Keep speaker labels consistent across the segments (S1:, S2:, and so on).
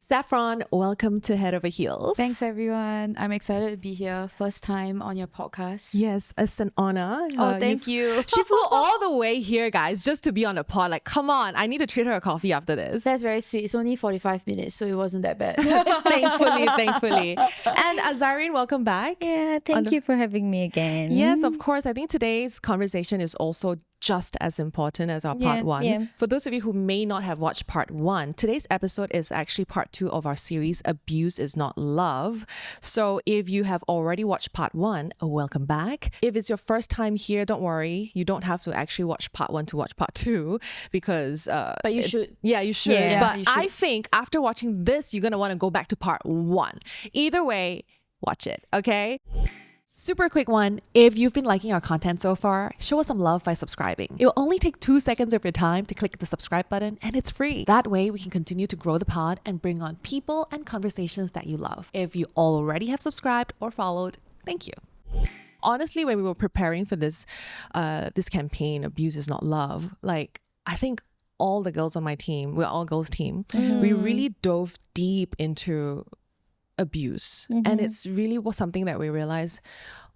S1: Saffron, welcome to Head Over Heels.
S2: Thanks, everyone. I'm excited to be here. First time on your podcast.
S1: Yes, it's an honor.
S2: Thank you.
S1: She flew all the way here, guys, just to be on the pod. Like, come on, I need to treat her a coffee after this.
S2: That's very sweet. It's only 45 minutes, so it wasn't that bad.
S1: thankfully. And Zaireen, welcome back.
S3: Yeah, thank you for having me again.
S1: Yes, of course. I think today's conversation is also just as important as our part one.
S3: Yeah.
S1: For those of you who may not have watched part one, today's episode is actually part two of our series, Abuse is Not Love. So if you have already watched part one, welcome back. If it's your first time here, don't worry. You don't have to actually watch part one to watch part two because...
S2: but you should.
S1: Yeah, you should.
S2: Yeah,
S1: but
S2: you should.
S1: I think after watching this, you're going to want to go back to part one. Either way, watch it, okay? Super quick one. If you've been liking our content so far, show us some love by subscribing. It will only take 2 seconds of your time to click the subscribe button and it's free. That way we can continue to grow the pod and bring on people and conversations that you love. If you already have subscribed or followed, thank you. Honestly, when we were preparing for this campaign, Abuse is Not Love, like I think all the girls on my team, we're all girls team, we really dove deep into abuse, and it's really was something that we realized,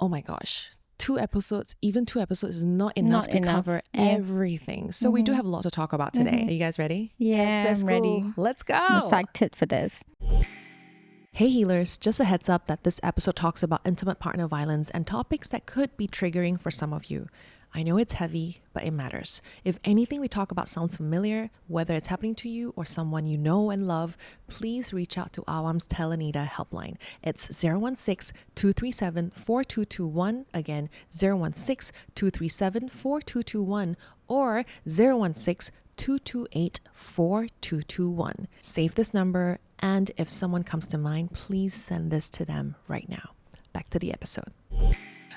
S1: oh my gosh, 2 episodes is not enough to cover everything. So we do have a lot to talk about today. Are you guys ready?
S3: Yes, I'm ready.
S1: Let's go.
S3: I'm excited for this.
S1: Hey healers, just a heads up that this episode talks about intimate partner violence and topics that could be triggering for some of you. I know it's heavy, but it matters. If anything we talk about sounds familiar, whether it's happening to you or someone you know and love, please reach out to AWAM's Telenita helpline. It's 016-237-4221. Again, 016-237-4221 or 016-228-4221. Save this number, and if someone comes to mind, please send this to them right now. Back to the episode.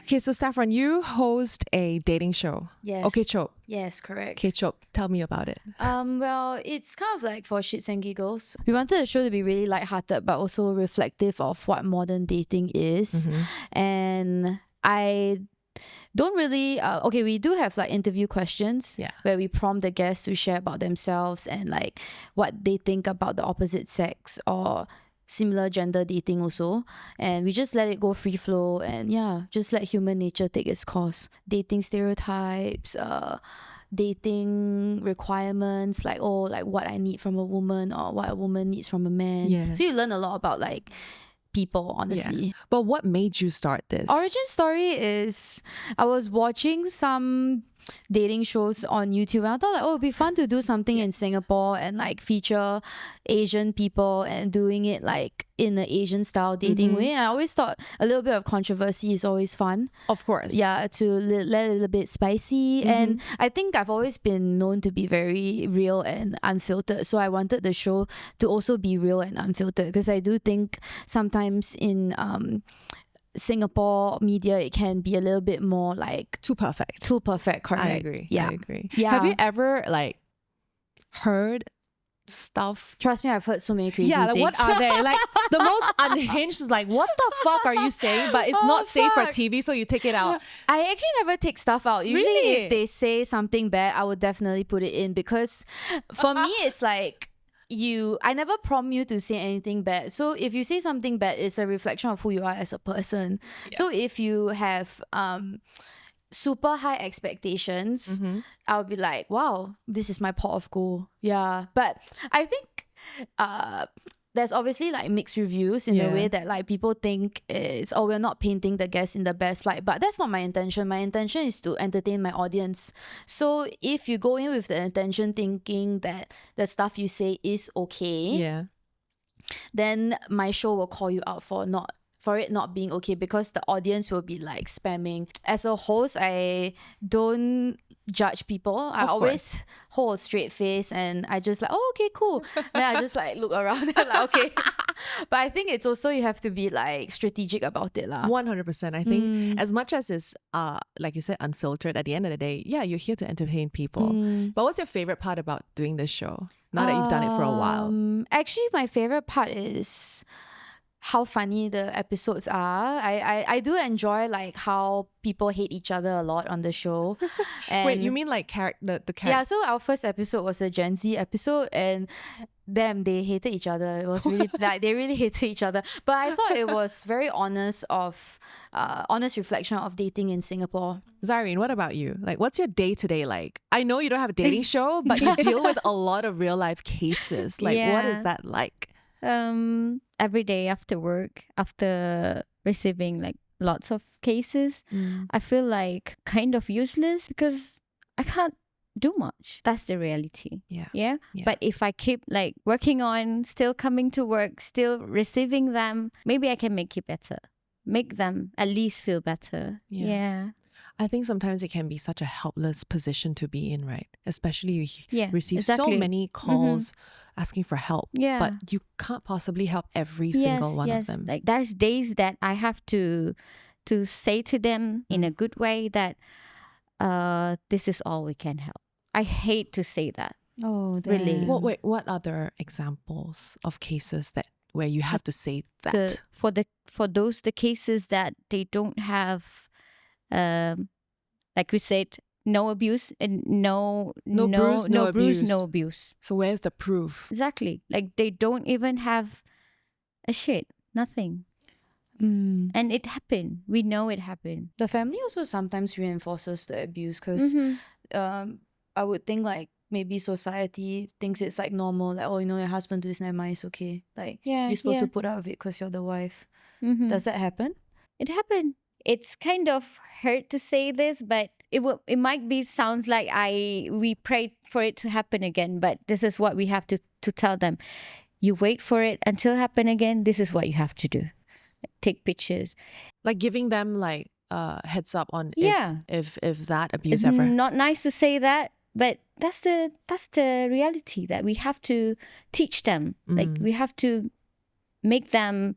S1: Okay, so Saffron, you host a dating show.
S2: Yes.
S1: OK Chope.
S2: Yes, correct.
S1: OK Chope. Tell me about it.
S2: Well, it's kind of like for shits and giggles. We wanted the show to be really lighthearted, but also reflective of what modern dating is. And I don't really we do have like interview questions where we prompt the guests to share about themselves and like what they think about the opposite sex or similar gender dating also, and we just let it go free flow and just let human nature take its course. Dating stereotypes, dating requirements, like what I need from a woman or what a woman needs from a man. So you learn a lot about like people, honestly.
S1: But what made you start this?
S2: Origin story is I was watching some dating shows on YouTube and I thought like, it'd be fun to do something in Singapore and like feature Asian people and doing it like in an Asian style dating way. And I always thought a little bit of controversy is always fun. Of course. Yeah, to let it a little bit spicy. And I think I've always been known to be very real and unfiltered. So I wanted the show to also be real and unfiltered because I do think sometimes in Singapore media it can be a little bit more like
S1: too perfect, correct. I agree. Have you ever like heard stuff?
S2: Trust me, I've heard so many crazy things.
S1: What are they? Like the most unhinged is like, what the fuck are you saying? But it's not safe for TV, so you take it out.
S2: I actually never take stuff out. Usually
S1: Really?
S2: if they say something bad, I would definitely put it in because for me it's like I never prompt you to say anything bad. So if you say something bad, it's a reflection of who you are as a person. So if you have super high expectations, I'll be like, wow, this is my pot of gold. Yeah. But I think there's obviously like mixed reviews in the way that like people think it's, we're not painting the guest in the best light, but that's not my intention. My intention is to entertain my audience. So if you go in with the intention thinking that the stuff you say is okay, then my show will call you out for it not being okay because the audience will be like spamming. As a host, I don't judge people. I always hold a straight face and I just like, oh, okay, cool. Then I just like look around and like, okay. But I think it's also you have to be like strategic about it.
S1: 100%. I think as much as it's like you said, unfiltered, at the end of the day, you're here to entertain people. But what's your favorite part about doing this show now that you've done it for a while?
S2: Actually, my favorite part is how funny the episodes are. I do enjoy like how people hate each other a lot on the show. And
S1: wait, you mean like the character?
S2: Yeah, so our first episode was a Gen Z episode and they hated each other. It was really like they really hated each other. But I thought it was very honest reflection of dating in Singapore.
S1: Zaireen, what about you? Like, what's your day-to-day like? I know you don't have a dating show, but you deal with a lot of real-life cases. Like, what is
S3: Yeah.
S1: that like?
S3: Every day after work, after receiving like lots of cases, I feel like kind of useless because I can't do much. That's the reality.
S1: Yeah.
S3: Yeah.
S1: Yeah.
S3: But if I keep like working on, still coming to work, still receiving them, maybe I can make it better. Make them at least feel better.
S1: Yeah.
S3: Yeah.
S1: I think sometimes it can be such a helpless position to be in, right? Especially you
S3: Yeah,
S1: receive so
S3: exactly.
S1: many calls asking for help,
S3: Yeah.
S1: but you can't possibly help every single one of them.
S3: Like there's days that I have to say to them in a good way that this is all we can help. I hate to say that.
S2: Oh,
S3: Really?
S2: damn.
S1: What other examples of cases where you have to say that?
S3: For those cases that they don't have like we said, no abuse and no
S1: bruise, no abused.
S3: no abuse.
S1: So where's the proof?
S3: Exactly. Like they don't even have a shit, nothing. And it happened. We know it happened.
S2: The family also sometimes reinforces the abuse because I would think like maybe society thinks it's like normal, like, oh, you know, your husband do this, never mind, it's okay. Like,
S3: Yeah,
S2: you're supposed
S3: yeah.
S2: to put up with it because you're the wife. Does that happen?
S3: It happened. It's kind of hurt to say this, but it might be sounds like we prayed for it to happen again, but this is what we have to tell them. You wait for it until happen again. This is what you have to do. Take pictures.
S1: Like giving them like heads up on
S3: Yeah.
S1: if that abuse
S3: It's
S1: ever.
S3: not nice to say that, but that's the reality that we have to teach them. Like we have to make them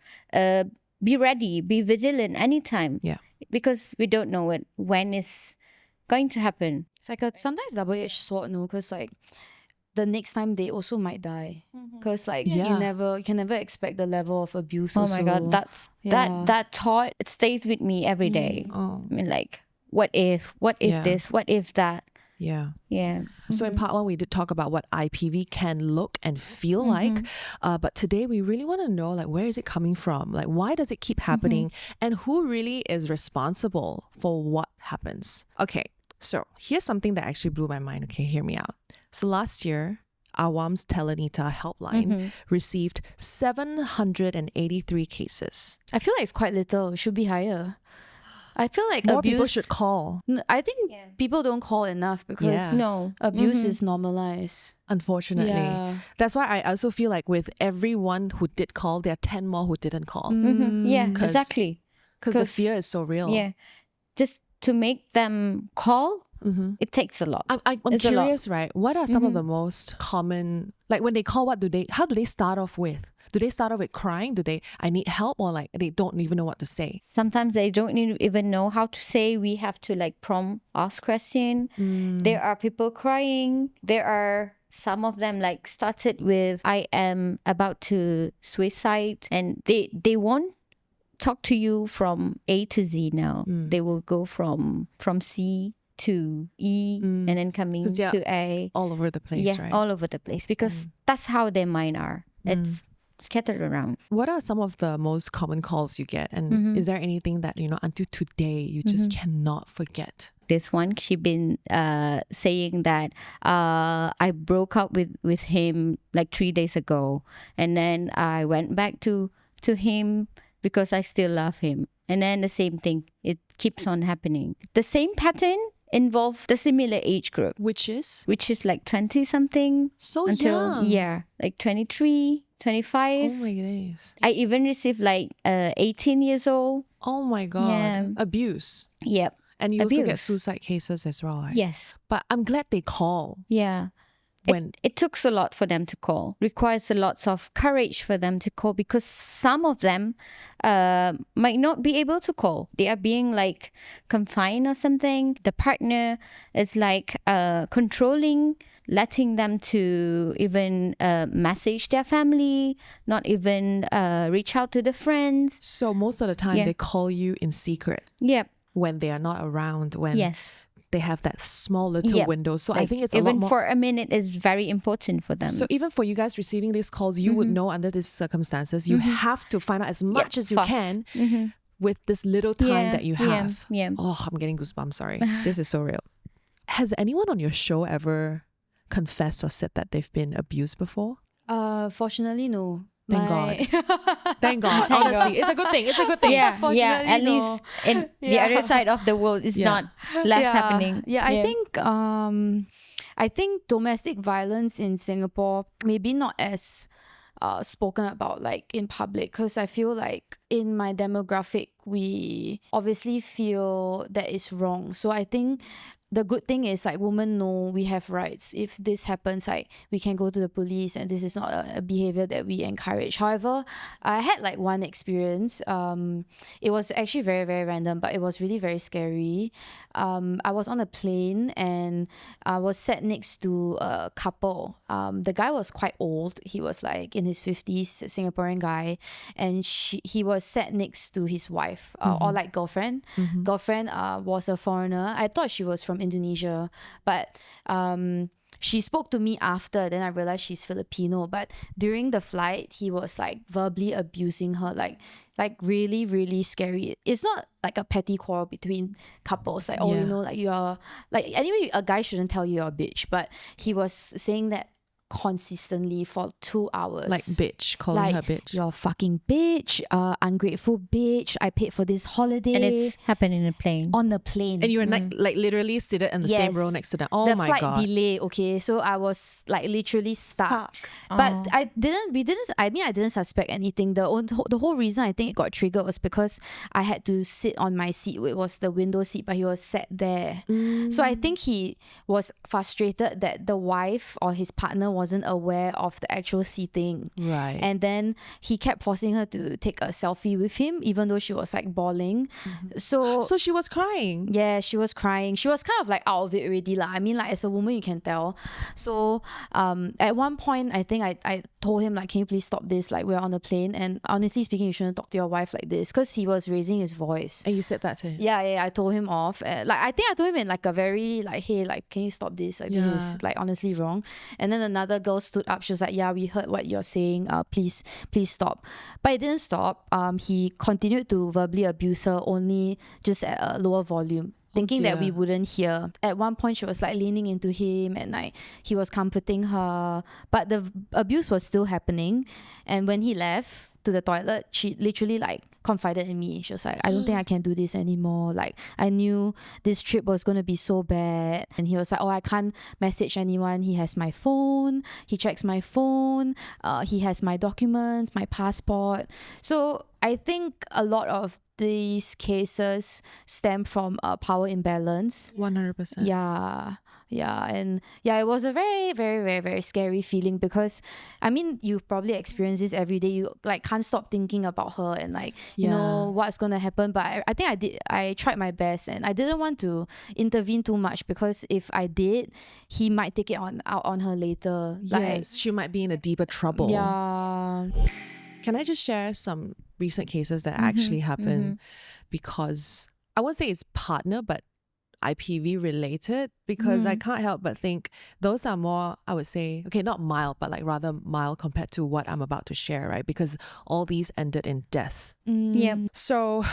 S3: be ready, be vigilant anytime.
S1: Yeah.
S3: Because we don't know when it's going to happen.
S2: It's like a sometimes double-edged sword, no? Because like the next time they also might die. Because like you can never expect the level of abuse.
S3: Oh
S2: also.
S3: my God, that thought, it stays with me every day.
S1: Oh.
S3: I mean, like, what if
S1: Yeah.
S3: this, what if that?
S1: Yeah.
S3: Yeah.
S1: So in part one, we did talk about what IPV can look and feel like. But today we really want to know, like, where is it coming from? Like, why does it keep happening? And who really is responsible for what happens? Okay, so here's something that actually blew my mind. Okay, hear me out. So last year, AWAM's Telenita helpline received 783 cases.
S2: I feel like it's quite little. It should be higher. I feel like
S1: More
S2: abuse
S1: people should call,
S2: I think people don't call enough because
S3: No.
S2: abuse is normalized.
S1: unfortunately.
S2: Yeah.
S1: That's why I also feel like with everyone who did call, there are 10 more who didn't call.
S3: Yeah,
S1: 'Cause-
S3: exactly.
S1: Because the
S3: 'Cause-
S1: fear is so real.
S3: Yeah. Just to make them call, it takes a lot.
S1: I'm
S3: It's a lot.
S1: curious, right? What are some of the most common, like when they call, how do they start off with? Do they start off with crying? I need help, or like they don't even know what to say?
S3: Sometimes they don't even know how to say. We have to like ask question. There are people crying. There are some of them like started with, I am about to suicide, and they won't talk to you from A to Z now. They will go from C to E and then coming
S1: 'Cause they're
S3: to A.
S1: all over the place,
S3: Yeah,
S1: right?
S3: all over the place because that's how their mind are. It's scattered around.
S1: What are some of the most common calls you get? And is there anything that, until today, you just cannot forget?
S3: This one, she been saying that I broke up with him like 3 days ago, and then I went back to him because I still love him. And then the same thing, it keeps on happening. The same pattern involve the similar age group,
S1: Which is
S3: which is like 20 something
S1: so
S3: until
S1: young.
S3: like 23, 25.
S1: Oh my days.
S3: I even received like 18 years old.
S1: Oh my God.
S3: Yeah.
S1: Abuse.
S3: Yep.
S1: And you also get
S3: Abuse.
S1: suicide cases as well, right?
S3: Yes.
S1: But I'm glad they call
S3: Yeah.
S1: when
S3: It took a lot for them to call. Requires a lot of courage for them to call because some of them might not be able to call. They are being like confined or something. The partner is like controlling, letting them to even message their family, not even reach out to the friends.
S1: So most of the time
S3: Yeah.
S1: they call you in secret
S3: Yep.
S1: when they are not around, when
S3: Yes.
S1: they have that small little
S3: Yep.
S1: window. So I
S3: Like,
S1: think it's a lot
S3: even
S1: more.
S3: for a minute is very important for them.
S1: So even for you guys receiving these calls, you would know under these circumstances, you have to find out as much as you
S3: fast.
S1: can with this little time that you have.
S3: Yeah.
S1: Oh, I'm getting goosebumps. Sorry. This is so real. Has anyone on your show ever confessed or said that they've been abused before?
S2: Fortunately, no.
S1: Thank
S2: God.
S1: Thank God. Honestly, it's a good thing. It's a good thing.
S3: Yeah,
S2: Unfortunately,
S3: at
S2: no.
S3: least in the
S2: Yeah.
S3: other side of the world is
S1: Yeah.
S3: not less happening.
S2: Yeah, I think domestic violence in Singapore maybe not as spoken about like in public, because I feel like in my demographic we obviously feel that is wrong. So I think the good thing is like women know we have rights. If this happens, like we can go to the police, and this is not a behavior that we encourage. However, I had like one experience. It was actually very, very random, but it was really very scary. I was on a plane and I was sat next to a couple. The guy was quite old. He was like in his 50s, a Singaporean guy, and he was sat next to his wife or like girlfriend. Girlfriend was a foreigner. I thought she was from Indonesia, but she spoke to me after. Then I realized she's Filipino. But during the flight, he was like verbally abusing her, like really, really scary. It's not like a petty quarrel between couples, like, oh,
S1: Yeah.
S2: you know, like you're like, anyway, a guy shouldn't tell you you're a bitch, but he was saying that consistently for 2 hours.
S1: Like bitch, calling her bitch.
S2: You're a fucking bitch, ungrateful bitch. I paid for this holiday.
S3: And it's happened in a plane.
S2: on the plane.
S1: And you were like literally seated in the same
S2: Yes.
S1: row next to them. Oh
S2: the
S1: my
S2: flight
S1: God.
S2: delay, okay, so I was like literally stuck. But
S3: Oh.
S2: I didn't suspect anything. The whole reason I think it got triggered was because I had to sit on my seat. It was the window seat, but he was sat there. So I think he was frustrated that the wife or his partner wasn't aware of the actual seating.
S1: Right.
S2: And then he kept forcing her to take a selfie with him, even though she was like bawling. So
S1: she was crying.
S2: yeah, she was crying. She was kind of like out of it already lah. I mean, like as a woman, you can tell. So at one point, I think I told him like, can you please stop this? Like we're on a plane, and honestly speaking, you shouldn't talk to your wife like this, because he was raising his voice.
S1: And you said that to him.
S2: Yeah, I told him off. Like I think I told him in like a very like, hey, like can you stop this? Like this
S1: Yeah.
S2: is like honestly wrong. And then another girl stood up. She was like, yeah, we heard what you're saying. Please stop. But it didn't stop. He continued to verbally abuse her, only just at a lower volume, thinking that we
S1: dear.
S2: wouldn't hear. At one point, she was like leaning into him and like he was comforting her, but the abuse was still happening. And when he left to the toilet, she literally like confided in me. She was like, I don't think I can do this anymore. Like I knew this trip was going to be so bad. And he was like, oh, I can't message anyone. He has my phone. He checks my phone. He has my documents, my passport. So I think a lot of these cases stem from power imbalance.
S1: 100%.
S2: Yeah, and yeah, it was a very, very, very, very scary feeling, because I mean, you probably experience this every day. You like can't stop thinking about her and like you know what's gonna happen. But I think I tried my best, and I didn't want to intervene too much, because if I did, he might take it out on her later.
S1: Yes, she might be in a deeper trouble.
S2: Yeah.
S1: Can I just share some recent cases that actually happened because I won't say it's partner, but IPV related, because I can't help but think those are more, I would say, okay, not mild, but like rather mild compared to what I'm about to share, right? Because all these ended in death.
S3: Yep.
S1: So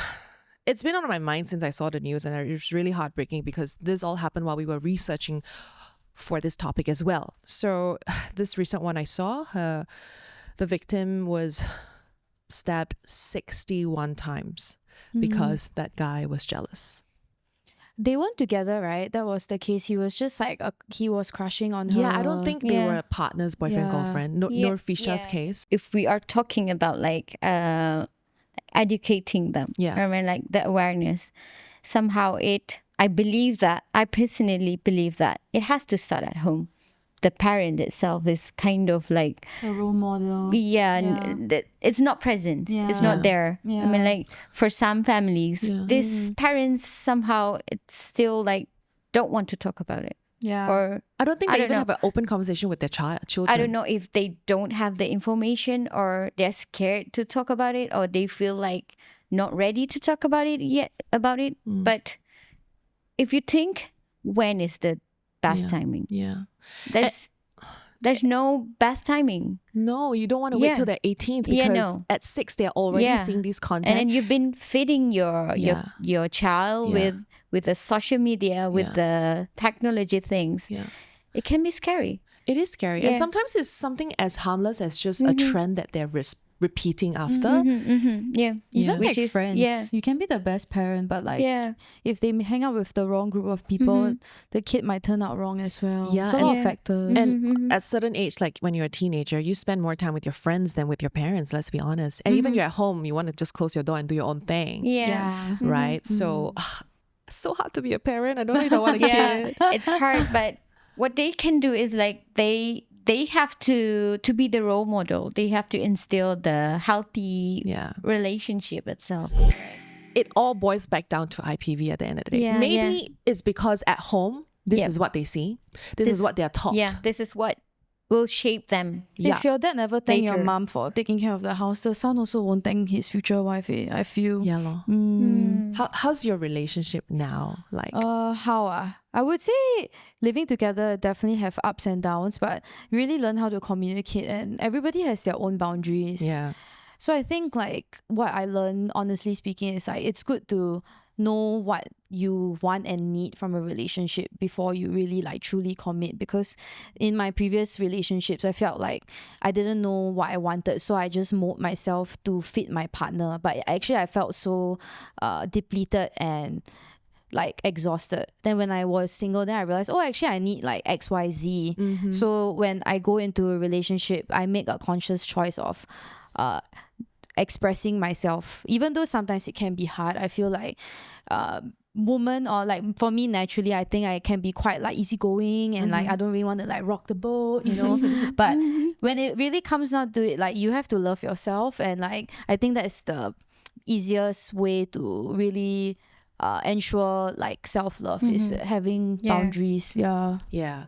S1: it's been on my mind since I saw the news, and it was really heartbreaking because this all happened while we were researching for this topic as well. So this recent one I saw, the victim was stabbed 61 times because that guy was jealous.
S2: They weren't together, right? That was the case. He was just like he was crushing on her.
S1: Yeah, I don't think they
S3: Yeah.
S1: were partners, boyfriend,
S2: Yeah.
S1: girlfriend.
S3: Yep,
S1: Nor Fisha's
S3: yeah.
S1: case.
S3: If we are talking about like educating them,
S1: Yeah.
S3: I mean like the awareness, somehow I personally believe that it has to start at home. The parent itself is kind of like
S2: a role model.
S3: it's not present. It's
S2: Yeah.
S3: not there. I
S2: Yeah.
S3: mean, like for some families,
S1: Yeah.
S3: these parents somehow it's still like don't want to talk about it,
S2: Yeah.
S3: or
S1: I don't think
S3: I
S1: they
S3: don't
S1: even
S3: know.
S1: have an open conversation with their children.
S3: I don't know if they don't have the information, or they're scared to talk about it, or they feel like not ready to talk about it yet. But if you think when is the best timing.
S1: Yeah.
S3: There's no best timing.
S1: No, you don't want to wait till they're 18th because
S3: Yeah, no.
S1: at 6 they're already seeing these content.
S3: And then you've been feeding your child with the social media, with the technology things.
S1: Yeah.
S3: It can be scary.
S1: It is scary.
S3: Yeah.
S1: And sometimes it's something as harmless as just a trend that they're repeating after.
S3: Yeah.
S2: Even
S3: Which
S2: like
S3: is-
S2: friends,
S3: yeah.
S2: you can be the best parent, but like
S3: Yeah.
S2: if they hang out with the wrong group of people, the kid might turn out wrong as well.
S1: Yeah,
S2: So a lot of
S3: and-
S2: factors.
S1: And at certain age, like when you're a teenager, you spend more time with your friends than with your parents, let's be honest. And even you're at home, you want to just close your door and do your own thing.
S3: Yeah.
S1: Right? So so hard to be a parent. I don't know if I want a
S3: Yeah.
S1: kid.
S3: It's hard, but what they can do is like they have to be the role model. They have to instill the healthy relationship itself.
S1: It all boils back down to IPV at the end of the day.
S3: Yeah,
S1: Maybe it's because at home, this is what they see. This is what they're taught.
S3: Yeah, this is what will shape them.
S1: Yeah.
S2: If your dad never thank your
S3: Later.
S2: mom for taking care of the house, the son also won't thank his future wife. I feel.
S1: Yeah, lor. How's your relationship now? Like,
S2: I would say living together definitely have ups and downs, but really learn how to communicate, and everybody has their own boundaries.
S1: yeah.
S2: So I think like what I learned, honestly speaking, is like it's good to know what you want and need from a relationship before you really like truly commit, because in my previous relationships I felt like I didn't know what I wanted, so I just mold myself to fit my partner, but actually I felt so depleted and like exhausted. Then when I was single, then I realized, oh, actually I need like XYZ. So when I go into a relationship, I make a conscious choice of expressing myself, even though sometimes it can be hard. I feel like woman, or like for me naturally, I think I can be quite like easygoing and like I don't really want to like rock the boat, you know. But when it really comes down to it, like you have to love yourself, and like I think that's the easiest way to really ensure like self-love is having boundaries.
S1: Yeah.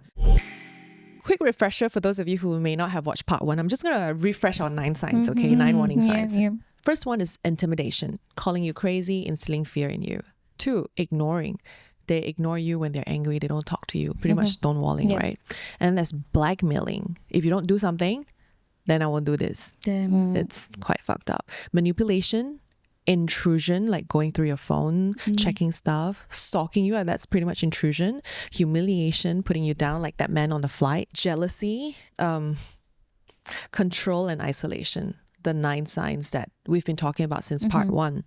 S1: Quick refresher for those of you who may not have watched part 1. I'm just going to refresh our 9 signs, okay? 9 warning signs.
S3: Yeah.
S1: First one is intimidation, calling you crazy, instilling fear in you. 2, ignoring. They ignore you when they're angry. They don't talk to you. Pretty much stonewalling, right? And then there's blackmailing. If you don't do something, then I won't do this.
S2: Damn.
S1: It's quite fucked up. Manipulation, intrusion, like going through your phone, checking stuff, stalking you, and that's pretty much intrusion. Humiliation, putting you down like that man on the flight. Jealousy, control, and isolation. The 9 signs that we've been talking about since part 1.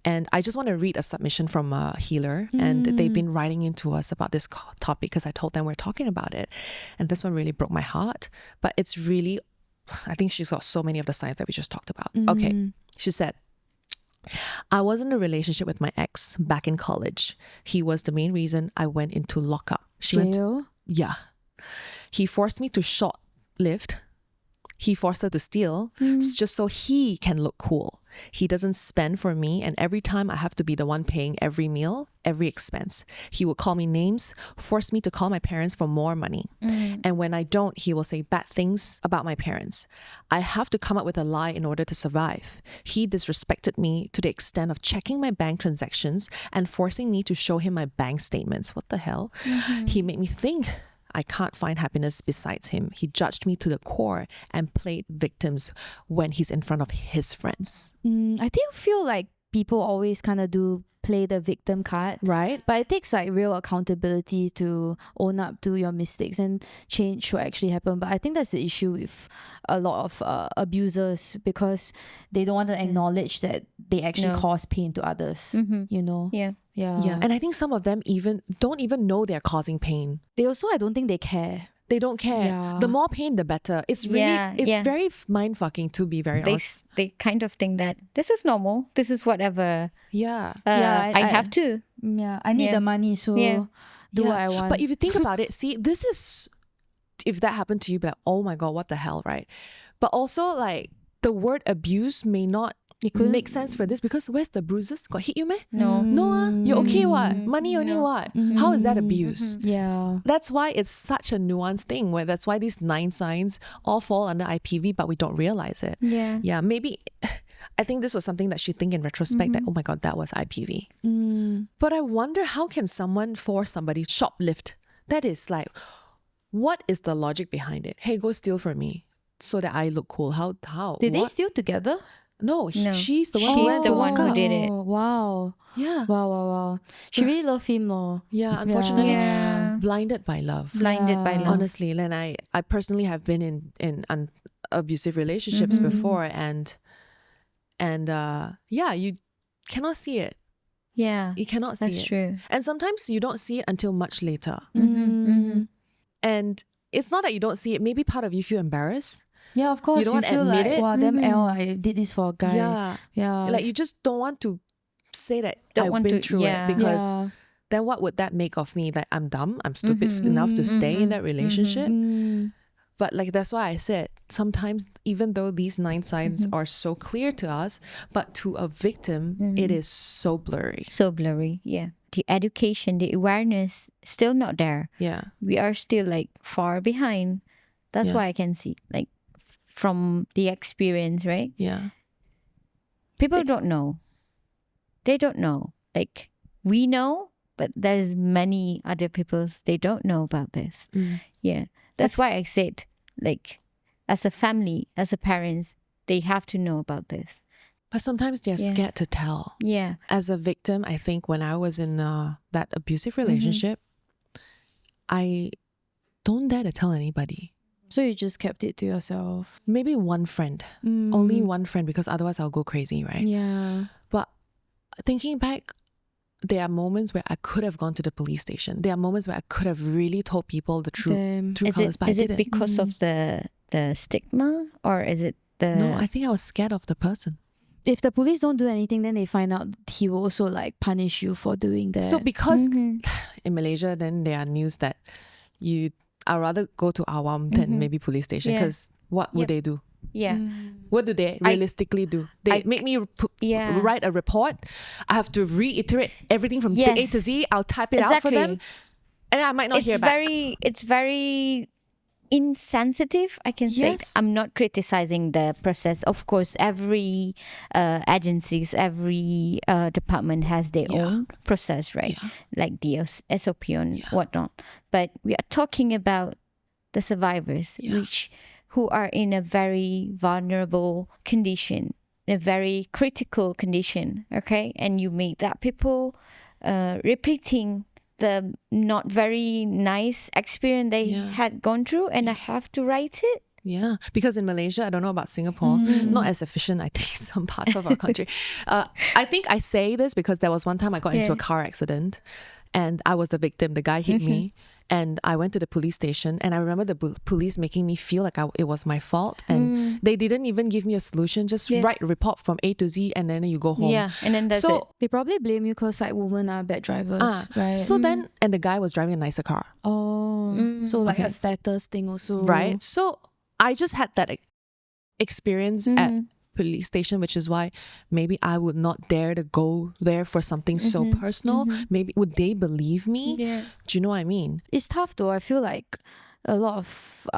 S1: And I just want to read a submission from a healer, and they've been writing into us about this topic because I told them we're talking about it. And this one really broke my heart, but it's really, I think she's got so many of the signs that we just talked about. Okay. She said, I was in a relationship with my ex back in college. He was the main reason I went into lockup.
S2: Jail?
S1: Yeah. He forced me to shoplift. He forced her to steal just so he can look cool. He doesn't spend for me, and every time I have to be the one paying every meal, every expense. He will call me names, force me to call my parents for more money. And when I don't, he will say bad things about my parents. I have to come up with a lie in order to survive. He disrespected me to the extent of checking my bank transactions and forcing me to show him my bank statements. What the hell? He made me think I can't find happiness besides him. He judged me to the core and played victims when he's in front of his friends.
S2: I do feel like people always kind of do play the victim card,
S1: Right?
S2: but it takes like real accountability to own up to your mistakes, and change should actually happen. But I think that's the issue with a lot of abusers, because they don't want to acknowledge that they actually cause pain to others, you know.
S3: Yeah.
S1: Yeah. And I think some of them even don't even know they're causing pain.
S2: They also, I don't think they care.
S1: They don't care.
S2: Yeah.
S1: The more pain, the better. It's really, very mind-fucking, to be very honest.
S3: They kind of think that this is normal. This is whatever.
S1: Yeah.
S3: I have to.
S2: Yeah, I need the money, so do what I want.
S1: But if you think about it, see, this is, if that happened to you, be like, oh my God, what the hell, right? But also, like, the word abuse may not make sense for this, because where's the bruises? Got hit you, man? No, you're okay, what? Money only, what? How is that abuse?
S2: Yeah.
S1: That's why it's such a nuanced thing, where that's why these 9 signs all fall under IPV, but we don't realize it.
S3: Yeah.
S1: Yeah, maybe I think this was something that she think in retrospect that, oh my God, that was IPV. But I wonder, how can someone force somebody to shoplift? That is like, what is the logic behind it? Hey, go steal from me so that I look cool. How?
S2: Did they
S1: What?
S2: still together?
S1: No,
S3: No.
S1: she's the one who
S3: She's
S1: went
S3: the
S1: to
S3: one
S1: lock
S3: who
S1: up.
S3: did it.
S2: Oh, wow.
S1: Yeah.
S2: Wow. She really loved him, lor.
S1: Yeah, unfortunately,
S3: Yeah.
S1: blinded by love.
S3: Blinded by love.
S1: Honestly, and I personally have been in abusive relationships before, and yeah, you cannot see it.
S3: Yeah.
S1: You cannot see
S3: That's
S1: it.
S3: true.
S1: And sometimes you don't see it until much later. And it's not that you don't see it. Maybe part of you feel embarrassed.
S2: Yeah, of course.
S1: You don't want to
S2: feel
S1: admit
S2: like,
S1: it.
S2: wow, damn L, I did this for a guy. Yeah.
S1: Like you just don't want to say that
S3: Don't
S1: I've
S3: want
S1: been
S3: to-
S1: through
S3: yeah.
S1: it, because
S2: Yeah.
S1: then what would that make of me? That I'm dumb, I'm stupid enough to stay in that relationship. But like, that's why I said, sometimes even though these 9 signs are so clear to us, but to a victim, it is so blurry.
S3: So blurry. Yeah. The education, the awareness, still not there.
S1: Yeah.
S3: We are still like far behind. That's
S1: Yeah.
S3: why I can see, like, from the experience, right?
S1: Yeah.
S3: People don't know. They don't know. Like, we know, but there's many other peoples, they don't know about this. Yeah. That's why I said, like, as a family, as a parents, they have to know about this.
S1: But sometimes they're scared to tell.
S3: Yeah.
S1: As a victim, I think when I was in that abusive relationship, I don't dare to tell anybody.
S2: So you just kept it to yourself.
S1: Maybe one friend, only one friend, because otherwise I'll go crazy, right?
S2: Yeah.
S1: But thinking back, there are moments where I could have gone to the police station. There are moments where I could have really told people the true colors, but I
S3: Is it
S1: didn't.
S3: because of the stigma, or is it the...
S1: No, I think I was scared of the person.
S2: If the police don't do anything, then they find out he will also like punish you for doing that.
S1: So because in Malaysia, then there are news that I'd rather go to AWAM than maybe police station,
S3: Yeah.
S1: because what would they do?
S3: Yeah.
S1: What do they realistically do? They make me write a report. I have to reiterate everything from A to Z. I'll type it out for them, and I might not hear back.
S3: It's very insensitive, I can say.
S1: Yes.
S3: I'm not criticizing the process. Of course, every agencies, every department has their own process, right?
S1: Yeah.
S3: Like the SOP and whatnot. But we are talking about the survivors, who are in a very vulnerable condition, a very critical condition, okay? And you make that people repeating the not very nice experience they had gone through, and I have to write it.
S1: Yeah, because in Malaysia, I don't know about Singapore, not as efficient, I think, some parts of our country. I think I say this because there was one time I got into a car accident and I was the victim. The guy hit me and I went to the police station, and I remember the police making me feel like it was my fault, and they didn't even give me a solution, just write a report from A to Z and then you go home.
S3: Yeah, and then that's it.
S2: They probably blame you because like women are bad drivers, right?
S1: So then, and the guy was driving a nicer car.
S2: So like a status thing also.
S1: Right. So I just had that experience at police station, which is why maybe I would not dare to go there for something so personal. Maybe would they believe me?
S2: Yeah.
S1: Do you know what I mean?
S2: It's tough though. I feel like a lot of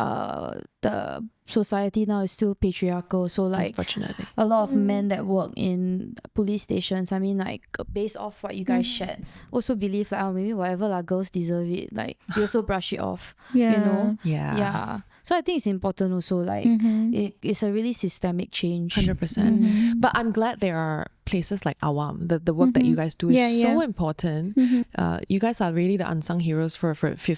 S2: the society now is still patriarchal. So like
S1: Unfortunately.
S2: a lot of men that work in police stations, I mean like based off what you guys shared, also believe like, oh, maybe whatever like girls deserve it. Like they also brush it off. You know?
S1: Yeah.
S2: Yeah. So I think it's important also, like it's a really systemic change.
S1: 100%. But I'm glad there are places like AWAM. The work that you guys do is so important. You guys are really the unsung heroes for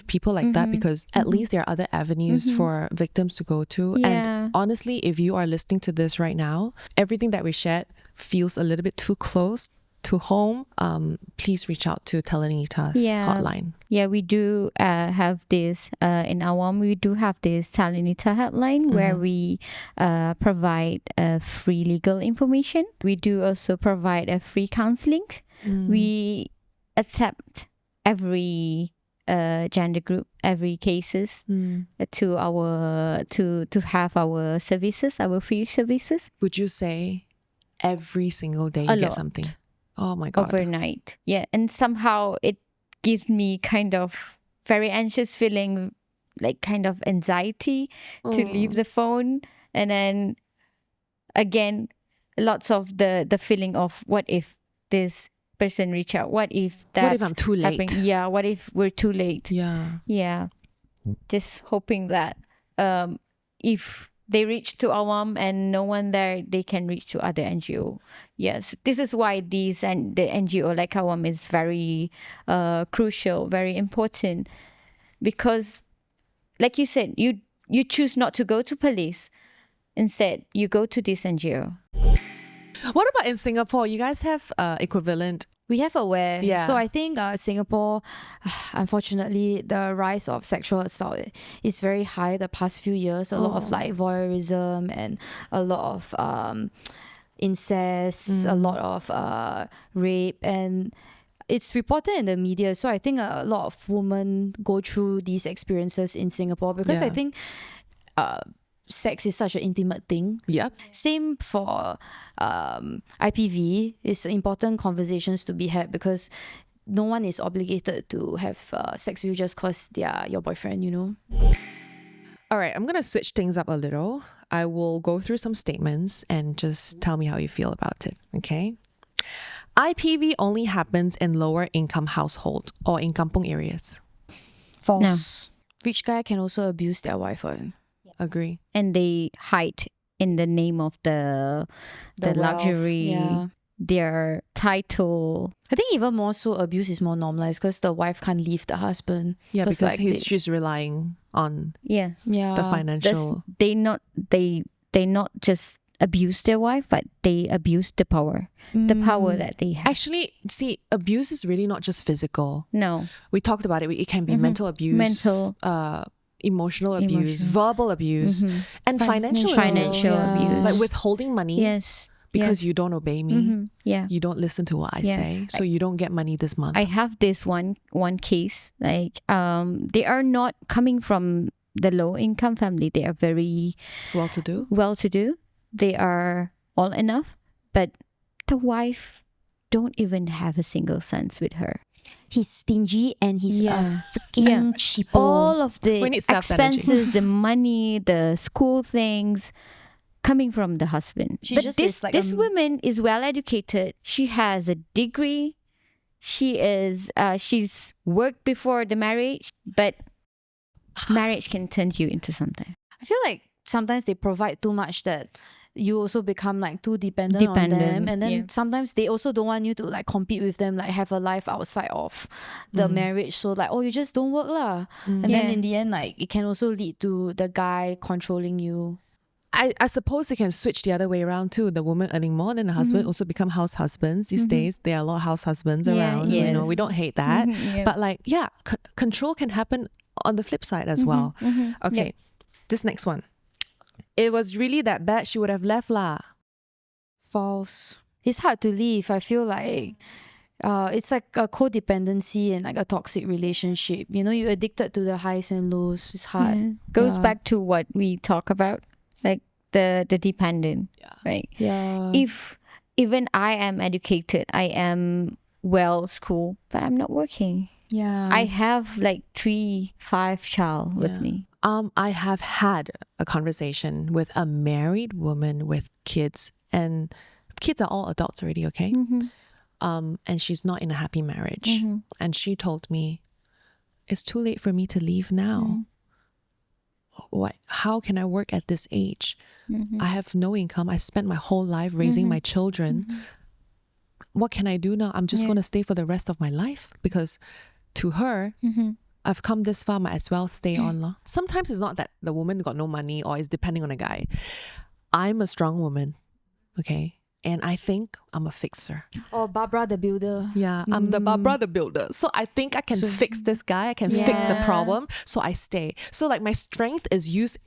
S1: people like that, because at least there are other avenues for victims to go to. And honestly, if you are listening to this right now, everything that we shared feels a little bit too close to home, please reach out to Telenita's hotline.
S3: Yeah, we do have this in AWAM. We do have this Telenita hotline where we provide free legal information. We do also provide a free counseling. We accept every gender group, every cases to have our services, our free services.
S1: Would you say every single day
S3: A
S1: you get
S3: lot.
S1: something? Oh my God.
S3: Overnight. Yeah. And somehow it gives me kind of very anxious feeling, like kind of anxiety to leave the phone. And then again, lots of the feeling of what if this person reach out, what if that's
S1: What if I'm too late?
S3: happening? Yeah, what if we're too late?
S1: Yeah.
S3: Just hoping that if they reach to AWAM and no one there, they can reach to other NGO. Yes, this is why these and the NGO like AWAM is very crucial, very important, because like you said, you choose not to go to police. Instead, you go to this NGO.
S1: What about in Singapore? You guys have equivalent?
S2: We have AWARE.
S1: Yeah.
S2: So I think Singapore, unfortunately, the rise of sexual assault is very high the past few years. A lot of like voyeurism and a lot of incest, a lot of rape, and it's reported in the media. So I think a lot of women go through these experiences in Singapore because I think sex is such an intimate thing.
S1: Yep.
S2: Same for IPV. It's important conversations to be had because no one is obligated to have sex with you just because they are your boyfriend, you know?
S1: All right, I'm going to switch things up a little. I will go through some statements and just tell me how you feel about it, okay? IPV only happens in lower income households or in kampung areas.
S2: False. Rich guy can also abuse their wife.
S1: Agree.
S3: And they hide in the name of the
S2: wealth,
S3: luxury,
S2: yeah.
S3: their title.
S2: I think even more so, abuse is more normalized because the wife can't leave the husband.
S1: Yeah, because
S2: like
S1: she's relying on
S3: Yeah.
S2: yeah.
S1: the financial.
S3: They not just abuse their wife, but they abuse the power. The power that they have.
S1: Actually, see, abuse is really not just physical.
S3: No.
S1: We talked about it. It can be mental abuse, emotional abuse, verbal abuse, and financial
S3: abuse.
S1: like withholding money.
S3: Yes.
S1: Because you don't obey me.
S3: Yeah.
S1: You don't listen to what I say. So you don't get money this month.
S3: I have this one case. Like they are not coming from the low income family. They are very
S1: well to do.
S3: They are all enough, but the wife don't even have a single son with her.
S2: He's stingy and he's a freaking cheapo.
S3: All of the
S1: We need self-energy.
S3: expenses, the money, the school things coming from the husband.
S2: She
S3: But
S2: just
S3: this
S2: is like
S3: this woman is well educated. She has a degree. She is she's worked before the marriage, but marriage can turn you into something.
S2: I feel like sometimes they provide too much that you also become like too dependent on them, and then sometimes they also don't want you to like compete with them, like have a life outside of the marriage. So like, oh, you just don't work lah, and then in the end, like it can also lead to the guy controlling you.
S1: I suppose it can switch the other way around too. The woman earning more than the husband also become house husbands these days. There are a lot of house husbands around. You know, we don't hate that, but like control can happen on the flip side as well. Okay, this next one. It was really that bad, she would have left lah.
S2: False. It's hard to leave. I feel like it's like a codependency and like a toxic relationship. You know, you're addicted to the highs and lows. It's hard.
S3: Goes back to what we talk about, like the dependent, right?
S2: Yeah.
S3: If even I am educated, I am well schooled, but I'm not working.
S2: Yeah.
S3: I have like 3-5 child with me.
S1: I have had a conversation with a married woman with kids, and kids are all adults already, okay? And she's not in a happy marriage. And she told me, it's too late for me to leave now. What? How can I work at this age? I have no income. I spent my whole life raising my children. What can I do now? I'm just going to stay for the rest of my life, because to her, I've come this far, might as well stay on. Sometimes it's not that the woman got no money or is depending on a guy. I'm a strong woman, okay? And I think I'm a fixer.
S2: Or Barbara the Builder.
S1: Yeah, I'm the Barbara the Builder. So I think I can fix this guy. I can fix the problem. So I stay. So like my strength is used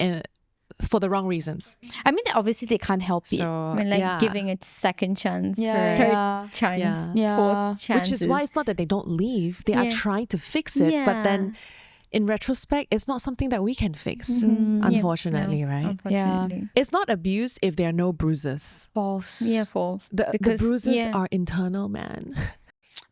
S1: for the wrong reasons.
S2: I mean, obviously they can't help it.
S1: So
S3: I mean, like giving it second chance, third chance, fourth chance.
S1: Which is why it's not that they don't leave. They are trying to fix it. But then in retrospect, it's not something that we can fix, unfortunately, right?
S3: Unfortunately.
S1: It's not abuse if there are no bruises.
S2: False.
S3: Yeah, false.
S1: The bruises are internal, man.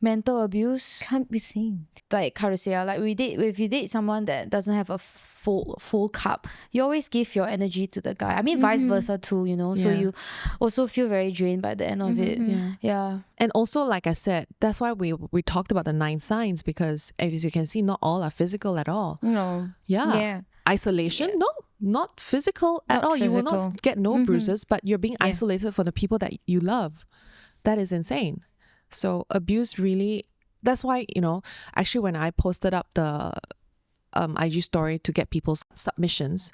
S2: mental abuse.
S3: Can't be seen.
S2: Like, how to say, like if you date someone that doesn't have a full cup, you always give your energy to the guy. I mean, vice versa too, you know. So
S1: Yeah.
S2: you also feel very drained by the end of it. Yeah.
S1: And also, like I said, that's why we talked about the 9 signs, because as you can see, not all are physical at all.
S3: No.
S1: Yeah.
S3: Yeah.
S1: Isolation? No, not physical at
S3: Not
S1: all. You will not
S3: physical.
S1: get no bruises, but you're being
S3: Yeah.
S1: isolated from the people that you love. That is insane. So abuse really, that's why, you know, actually when I posted up the IG story to get people's submissions,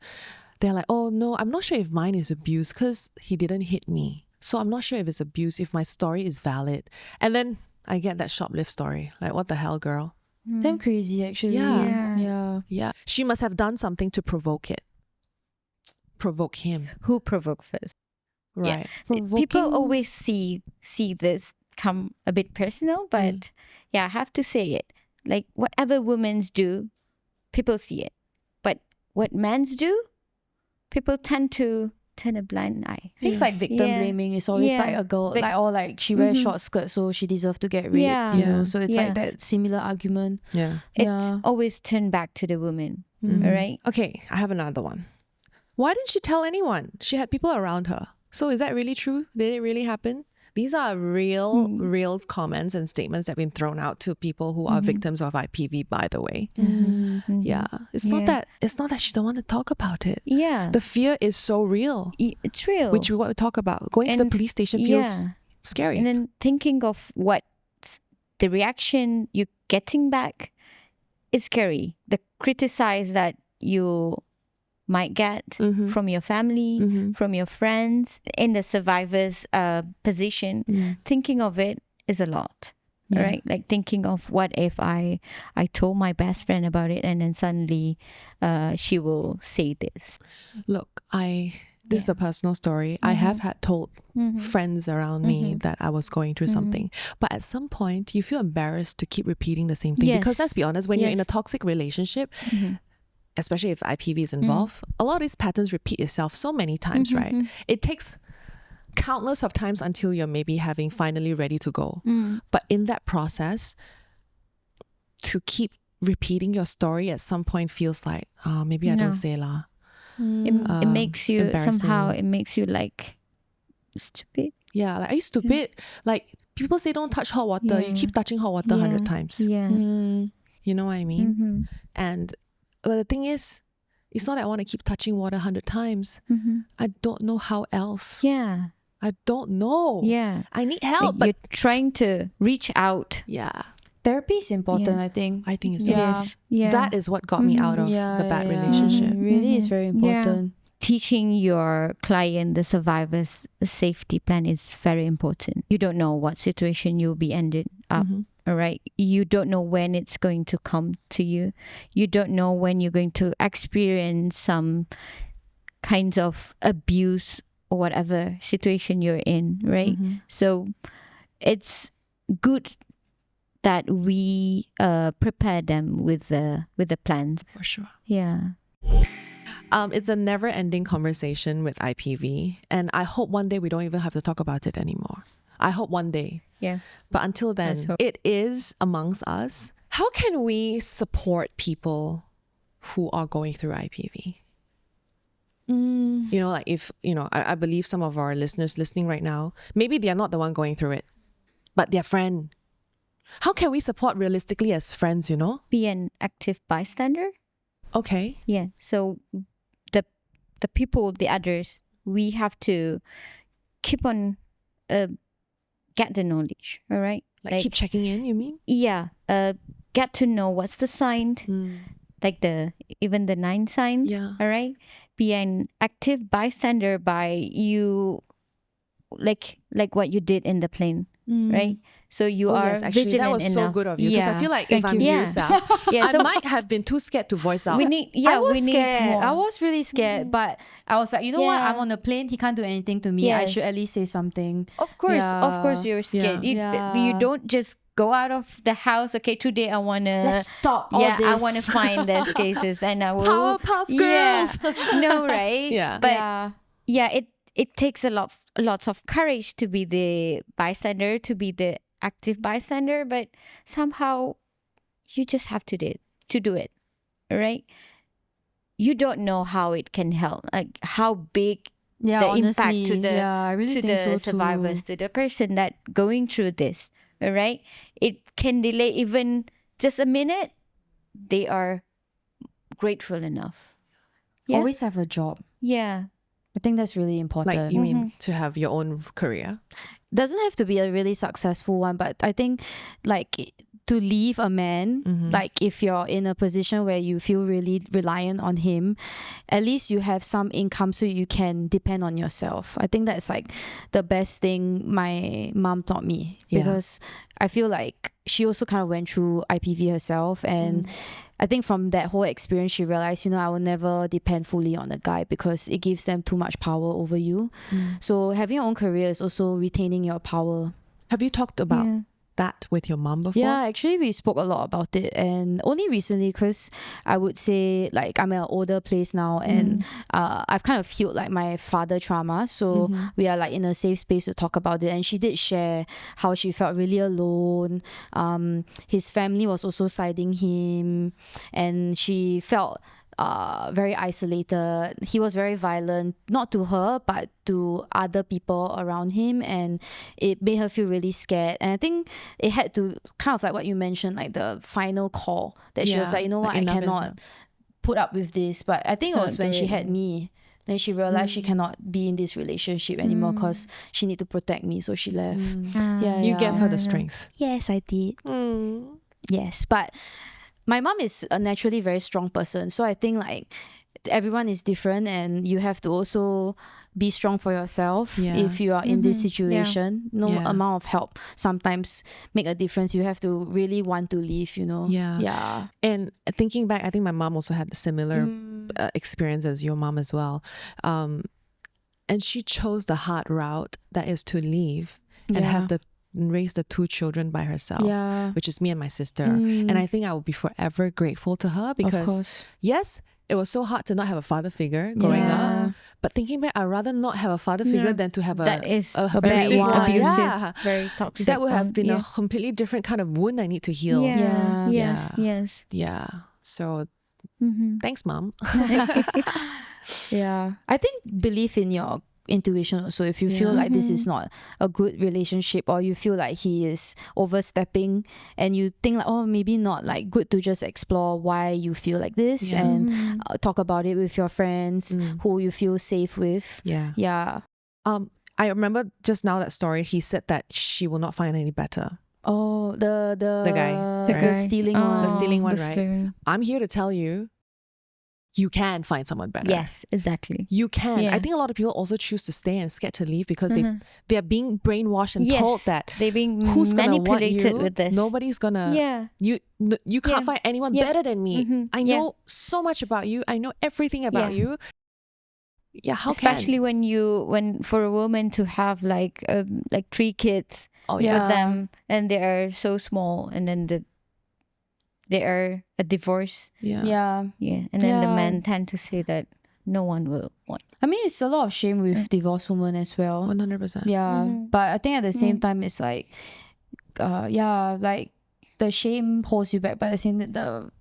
S1: they're like, oh no, I'm not sure if mine is abuse because he didn't hit me. So I'm not sure if it's abuse, if my story is valid. And then I get that shoplift story. Like, what the hell, girl?
S2: Damn crazy, actually.
S1: Yeah.
S2: Yeah.
S1: Yeah. She must have done something to provoke it. Provoke him.
S3: Who provoked first?
S1: Right.
S3: People always see this come a bit personal, but yeah, I have to say it. Like, whatever women do, people see it. But what men do, people tend to turn a blind eye.
S2: Things like victim blaming is always like a girl, like, or like she wears short skirts, so she deserves to get raped.
S3: Yeah.
S2: You know, so it's
S3: Yeah.
S2: like that similar argument.
S1: Yeah.
S3: It always turn back to the woman. All right.
S1: Okay, I have another one. Why didn't she tell anyone? She had people around her. So is that really true? Did it really happen? These are real comments and statements that have been thrown out to people who are victims of IPV, by the way. Yeah. It's not that she don't want to talk about it.
S3: Yeah.
S1: The fear is so real.
S3: It's real.
S1: Which we want to talk about. Going to the
S3: And-
S1: police station feels scary.
S3: And then thinking of what the reaction you're getting back is scary. The criticize that you might get from your family, from your friends, in the survivor's position. Thinking of it is a lot. Right? Like thinking of what if I told my best friend about it and then suddenly she will say this.
S1: Look, this is a personal story. I have had told friends around me that I was going through something. But at some point, you feel embarrassed to keep repeating the same thing.
S3: Yes.
S1: Because let's be honest, when you're in a toxic relationship, especially if IPV is involved, a lot of these patterns repeat itself so many times, right? It takes countless of times until you're maybe finally ready to go. But in that process, to keep repeating your story at some point feels like, maybe I don't say lah.
S3: It makes you
S1: embarrassing.
S3: somehow, it makes you like stupid.
S1: Yeah, like, are you stupid? Like, people say don't touch hot water. You keep touching hot water 100 times.
S3: Yeah.
S1: You know what I mean? And but the thing is, it's not that I want to keep touching water 100 times. I don't know how else.
S3: Yeah.
S1: I don't know.
S3: Yeah.
S1: I need help.
S3: Like
S1: But
S3: you're trying to reach out.
S1: yeah,
S2: Therapy is important,
S3: Yeah.
S2: I think.
S1: I think it's
S2: Yeah.
S3: Yeah.
S1: that is what got me out of the bad relationship.
S2: Really is very important.
S3: Teaching your client the survivor's safety plan is very important. You don't know what situation you'll be ended up. All right. You don't know when it's going to come to you. You don't know when you're going to experience some kinds of abuse or whatever situation you're in, right? So it's good that we prepare them with the plans.
S1: For sure.
S3: Yeah.
S1: It's a never-ending conversation with IPV, and I hope one day we don't even have to talk about it anymore. I hope one day.
S3: Yeah.
S1: But until then,
S3: Let's hope.
S1: it is amongst us. How can we support people who are going through IPV? You know, like if, you know, I believe some of our listeners listening right now, maybe they are not the one going through it, but their friend. How can we support realistically as friends, you know?
S3: Be an active bystander.
S1: Okay.
S3: Yeah. So the people, the others, we have to keep on get the knowledge. All right.
S1: Like keep checking in, you mean?
S3: Yeah. Get to know what's the sign, like even the 9 signs.
S1: Yeah.
S3: All right. Be an active bystander by you, like what you did in the plane. Right. So you are
S1: yes, actually,
S3: vigilant
S1: that was
S3: enough.
S1: so good of you. Because I feel like if I'm you, Sal,
S3: Yeah,
S1: I
S3: so
S1: might have been too scared to voice out.
S3: we need
S2: I was
S3: we need
S2: scared.
S3: more.
S2: I was really scared, but I was like, you know what?
S3: Yeah.
S2: I'm on a plane. He can't do anything to me. I
S3: Yes.
S2: should at least say something.
S3: Of course, you're scared.
S2: Yeah.
S3: You don't just go out of the house. Okay, today I wanna.
S2: Let's stop all
S3: Yeah,
S2: this.
S3: I wanna find those cases, and I will.
S1: Powerpuff
S3: Yeah.
S1: Girls.
S3: No, right?
S1: Yeah.
S3: But yeah, it takes lots of courage to be the bystander, to be the active bystander, but somehow you just have to do it, right? You don't know how it can help, like how big
S2: Yeah,
S3: the
S2: honestly,
S3: impact to the
S2: I really
S3: to
S2: think
S3: the
S2: so
S3: survivors,
S2: too.
S3: to the person that going through this, all right? It can delay even just a minute. They are grateful enough. Yeah.
S2: Always have a job.
S3: Yeah.
S2: I think that's really important.
S1: Like, you mean to have your own career?
S2: Doesn't have to be a really successful one, but I think like to leave a man, like if you're in a position where you feel really reliant on him, at least you have some income so you can depend on yourself. I think that's like the best thing my mom taught me,
S1: Yeah.
S2: because I feel like she also kind of went through IPV herself, and I think from that whole experience she realized, I will never depend fully on a guy because it gives them too much power over you. So having your own career is also retaining your power.
S1: Have you talked about
S3: Yeah.
S1: that with your mom before?
S2: Yeah, actually we spoke a lot about it, and only recently, because I would say like I'm at an older place now, and I've kind of healed like my father trauma, so we are like in a safe space to talk about it. And she did share how she felt really alone. His family was also siding him, and she felt very isolated. He was very violent, not to her but to other people around him, and it made her feel really scared. And I think it had to kind of like what you mentioned, like the final call that she was like, you know what, I
S1: enough is
S2: cannot
S1: enough.
S2: put up with this. But I think it was
S3: Cannot
S2: when
S3: do
S2: she
S3: it.
S2: had me, then she realized she cannot be in this relationship anymore because she need to protect me, so she left. Yeah,
S1: You gave her the
S3: yeah.
S1: strength.
S2: Yes, I did. Yes, but my mom is a naturally very strong person, so I think like everyone is different, and you have to also be strong for yourself.
S1: Yeah.
S2: If you are in this situation, no
S1: Yeah.
S2: amount of help sometimes make a difference. You have to really want to leave,
S1: Yeah. And thinking back, I think my mom also had a similar experience as your mom as well. And she chose the hard route, that is to leave and raise the 2 children by herself, which is me and my sister. And I think I will be forever grateful to her,
S2: of
S1: because
S2: course.
S1: yes, it was so hard to not have a father figure growing up. But thinking back, I'd rather not have a father figure than to have
S3: That is
S1: a
S3: very
S1: abusive one.
S3: abusive,
S1: Yeah.
S3: very toxic.
S1: That would have been
S3: yeah.
S1: a completely different kind of wound I need to heal.
S3: Yeah.
S2: Yeah.
S3: Yes.
S1: Yeah. So thanks, Mom.
S2: Yeah, I think believe in your intuition also. If you feel like this is not a good relationship, or you feel like he is overstepping, and you think like, oh, maybe not like good to just explore why you feel like this, and talk about it with your friends who you feel safe with.
S1: Yeah. I remember just now that story. He said that she will not find any better.
S2: Oh, the
S1: guy,
S2: the
S1: right?
S2: stealing
S3: Oh,
S2: one.
S1: The stealing one,
S3: the
S1: right?
S3: stealing.
S1: I'm here to tell you, you can find someone better.
S3: Yes, exactly.
S1: You can.
S3: Yeah.
S1: I think a lot of people also choose to stay and scared to leave because they are being brainwashed and
S3: Yes,
S1: told that
S3: they're being
S1: who's gonna want
S3: manipulated
S1: you?
S3: with this.
S1: Nobody's gonna.
S3: Yeah.
S1: You can't find anyone better than me. I
S3: Yeah.
S1: know so much about you. I know everything about you. Yeah, how
S3: especially when for a woman to have like 3 kids with them, and they are so small, and then they are a divorce.
S2: Yeah.
S3: And then the men tend to say that no one will want.
S2: I mean, it's a lot of shame with divorced women as well.
S1: 100%.
S2: Yeah, but I think at the same time, it's like, like the shame holds you back, but at the same time,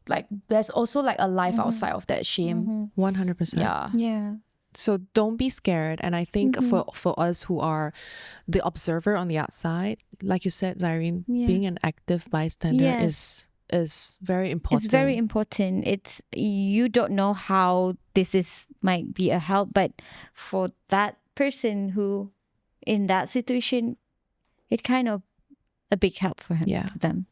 S2: there's also like a life outside of that shame.
S1: 100%.
S3: Yeah.
S1: So don't be scared. And I think for us who are the observer on the outside, like you said, Zaireen, being an active bystander is very important.
S3: It's very important. It's, you don't know how this might be a help, but for that person who in that situation, it kind of a big help for him. For them.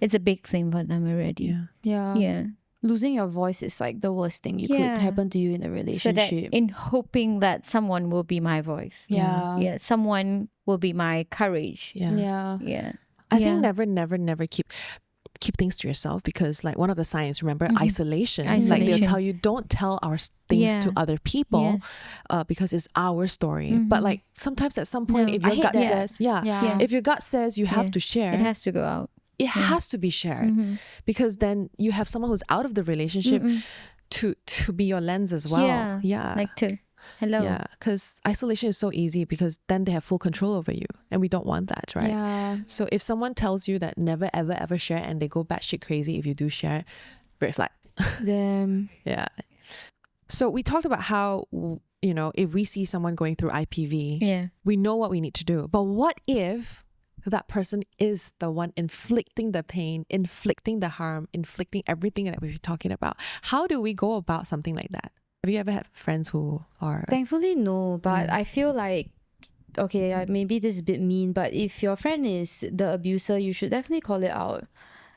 S3: It's a big thing for them already. Yeah.
S2: Losing your voice is like the worst thing you could happen to you in a relationship.
S3: So that in hoping that someone will be my voice. Someone will be my courage.
S1: I think never keep things to yourself, because like one of the signs, remember, isolation. Like they'll tell you, don't tell our things to other people because it's our story. But like sometimes at some point, if your gut says if your gut says you have to share,
S3: it has to go out.
S1: It has to be shared, because then you have someone who's out of the relationship to be your lens as well.
S3: Like to Hello.
S1: Yeah, because isolation is so easy because then they have full control over you, and we don't want that, right?
S2: Yeah.
S1: So if someone tells you that never ever ever share and they go batshit crazy if you do share, red flag.
S2: Them.
S1: Yeah. So we talked about how, you know, if we see someone going through IPV,
S3: Yeah.
S1: we know what we need to do. But what if that person is the one inflicting the pain, inflicting the harm, inflicting everything that we've been talking about? How do we go about something like that? Have you ever had friends who are...
S2: Thankfully, no. But I feel like, okay, maybe this is a bit mean, but if your friend is the abuser, you should definitely call it out.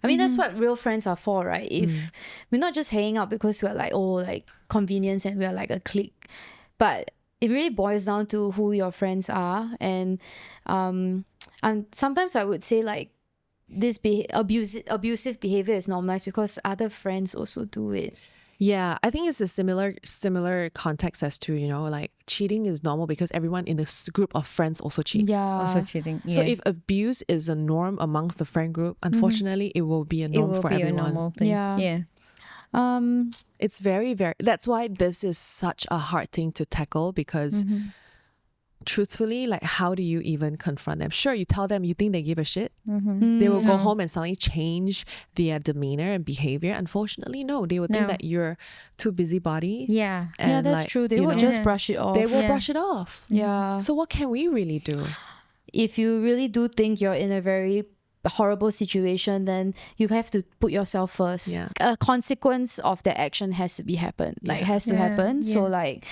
S2: I mean, that's what real friends are for, right? If we're not just hanging out because we're like, oh, like convenience and we're like a clique, but it really boils down to who your friends are. And sometimes I would say like this abusive behavior is normalized because other friends also do it.
S1: Yeah, I think it's a similar context as to, you know, like cheating is normal because everyone in this group of friends also cheat.
S2: Yeah.
S3: Also cheating.
S1: So
S3: yeah.
S1: if abuse is a norm amongst the friend group, unfortunately, it will be a
S3: it
S1: norm
S3: will
S1: for
S3: be
S1: everyone.
S3: a normal thing.
S2: Yeah.
S3: Yeah.
S1: It's very, very... That's why this is such a hard thing to tackle because truthfully, like, how do you even confront them? Sure, you tell them you think they give a shit. They will go home and suddenly change their demeanor and behavior. Unfortunately, no. They will think
S3: No.
S1: that you're too busybody.
S3: Yeah.
S1: And
S2: Yeah, that's
S1: like,
S2: true. They
S1: you
S2: will
S1: know,
S2: just brush it off.
S1: They will
S3: Yeah.
S1: brush it off.
S2: Yeah.
S1: So what can we really do?
S2: If you really do think you're in a very horrible situation, then you have to put yourself first.
S1: Yeah.
S2: A consequence of the action has to be happen. Like
S1: Yeah.
S2: has to
S3: Yeah,
S2: happen. So
S3: yeah.
S2: like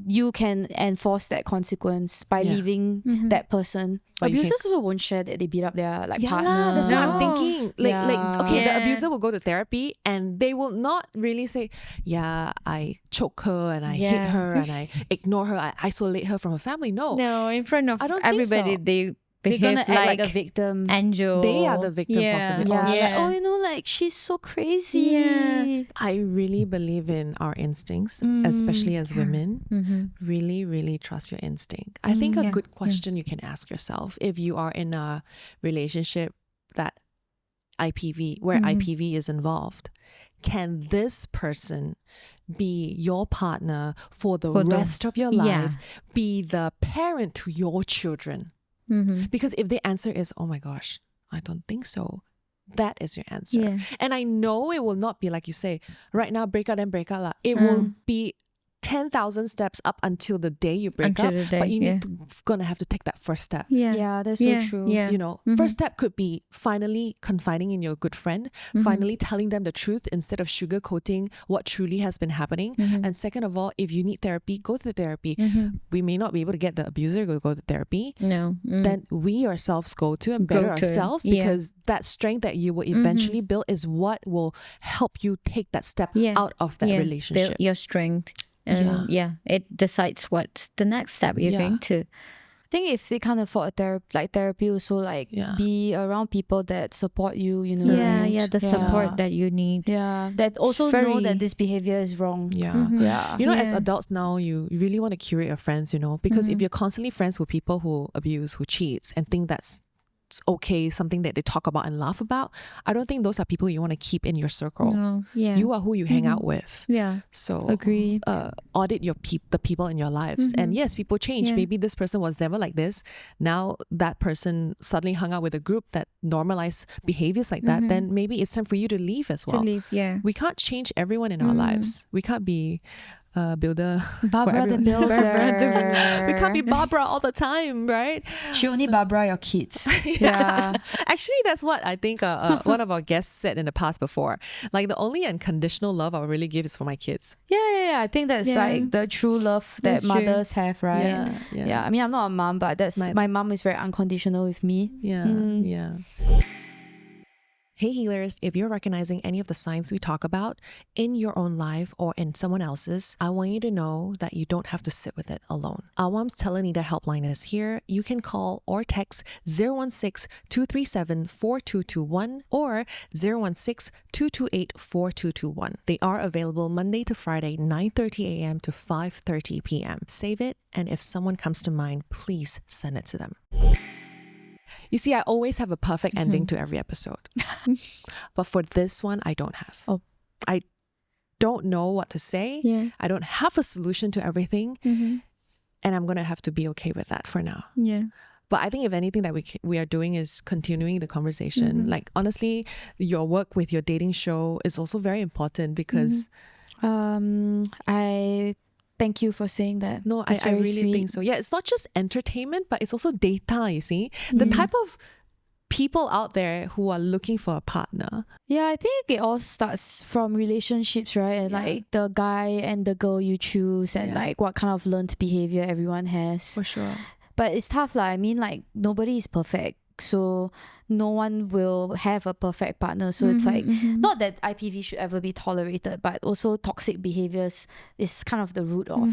S2: you can enforce that consequence by
S1: Yeah.
S2: leaving that person.
S1: Or you can-
S2: Abusers also won't share that they beat up their like
S1: Yeah,
S2: partner.
S1: that's what I'm
S3: No.
S1: thinking. Like, okay, the
S3: Yeah.
S1: abuser will go to therapy and they will not really say, yeah, I choke her and I hit
S3: Yeah.
S1: her and I ignore her, I isolate her from her family. No,
S3: No, in front of
S1: I don't think
S3: everybody,
S1: so.
S3: they
S2: They're
S3: behave
S2: gonna act like a victim.
S3: angel.
S1: They are the victim possibly.
S2: Yeah,
S1: Oh,
S2: like, oh, you know, like she's so crazy.
S3: Yeah.
S1: I really believe in our instincts, especially as women. Really, really trust your instinct. I think a
S3: Yeah.
S1: good question you can ask yourself if you are in a relationship that where IPV is involved, can this person be your partner for the rest of your
S3: Yeah.
S1: life, be the parent to your children? Because if the answer is, oh my gosh, I don't think so, that is your answer.
S3: Yeah.
S1: And I know it will not be like you say, right now, break up, then break up. Lah. It will be 10,000 steps up until the day you break
S3: Until
S1: up.
S3: the day,
S1: But you
S3: yeah.
S1: need to gonna have to take that first step.
S3: Yeah.
S2: Yeah, that's
S3: Yeah.
S2: so true.
S3: Yeah.
S1: You know, first step could be finally confiding in your good friend, finally telling them the truth instead of sugarcoating what truly has been happening. And second of all, if you need therapy, go to therapy. We may not be able to get the abuser to go to therapy.
S3: No.
S1: Then we ourselves go to and better
S3: Go to,
S1: ourselves
S3: yeah.
S1: because that strength that you will eventually build is what will help you take that step
S3: Yeah.
S1: out of that relationship.
S3: Build your strength. And it decides what's the next step you're going to.
S2: I think if they can't afford therapy also like be around people that support you, you know.
S3: Yeah, the support that you need.
S2: Yeah, that also know
S3: very-
S2: that this behavior is wrong.
S1: Yeah.
S2: Yeah.
S1: You know, as
S3: Yeah.
S1: adults now, you really want to curate your friends, you know, because if you're constantly friends with people who abuse, who cheats, and think that's okay, something that they talk about and laugh about, I don't think those are people you want to keep in your circle.
S3: No. Yeah.
S1: You are who you hang out with.
S3: Yeah.
S1: So
S2: Agree.
S1: audit the people in your lives. And yes, people change.
S3: Yeah.
S1: Maybe this person was never like this. Now that person suddenly hung out with a group that normalized behaviors like that, then maybe it's time for you to leave as well.
S3: To leave. Yeah.
S1: We can't change everyone in our lives. We can't be builder.
S2: Barbara the
S1: everyone.
S2: builder.
S1: We can't be Barbara all the time, right?
S2: She only Barbara your kids. Yeah.
S1: Actually, that's what I think one of our guests said in the past before. Like, the only unconditional love I'll really give is for my kids.
S2: Yeah. I think that's
S3: Yeah.
S2: like the true love that
S3: That's true.
S2: mothers have, right?
S1: Yeah.
S2: Yeah. I mean, I'm not a mom, but that's my mom is very unconditional with me.
S1: Yeah. Hey healers, if you're recognizing any of the signs we talk about in your own life or in someone else's, I want you to know that you don't have to sit with it alone. AWAM's Telenita helpline is here. You can call or text 016-237-4221 or 016-228-4221. They are available Monday to Friday, 9:30 a.m. to 5:30 p.m. Save it, and if someone comes to mind, please send it to them. You see, I always have a perfect ending to every episode. But for this one, I don't have.
S2: Oh.
S1: I don't know what to say.
S3: Yeah.
S1: I don't have a solution to everything.
S3: Mm-hmm.
S1: And I'm going to have to be okay with that for now.
S3: Yeah.
S1: But I think if anything that we are doing is continuing the conversation. Like, honestly, your work with your dating show is also very important because...
S2: I thank you for saying that.
S1: No,
S2: That's
S1: I
S2: very
S1: really
S2: sweet.
S1: think so. Yeah, it's not just entertainment, but it's also data, you see. The type of people out there who are looking for a partner.
S2: Yeah, I think it all starts from relationships, right? And like the guy and the girl you choose, and like what kind of learned behavior everyone has.
S1: For sure.
S2: But it's tough, lah. I mean, like nobody is perfect, so no one will have a perfect partner. So it's like not that IPV should ever be tolerated, but also toxic behaviors is kind of the root of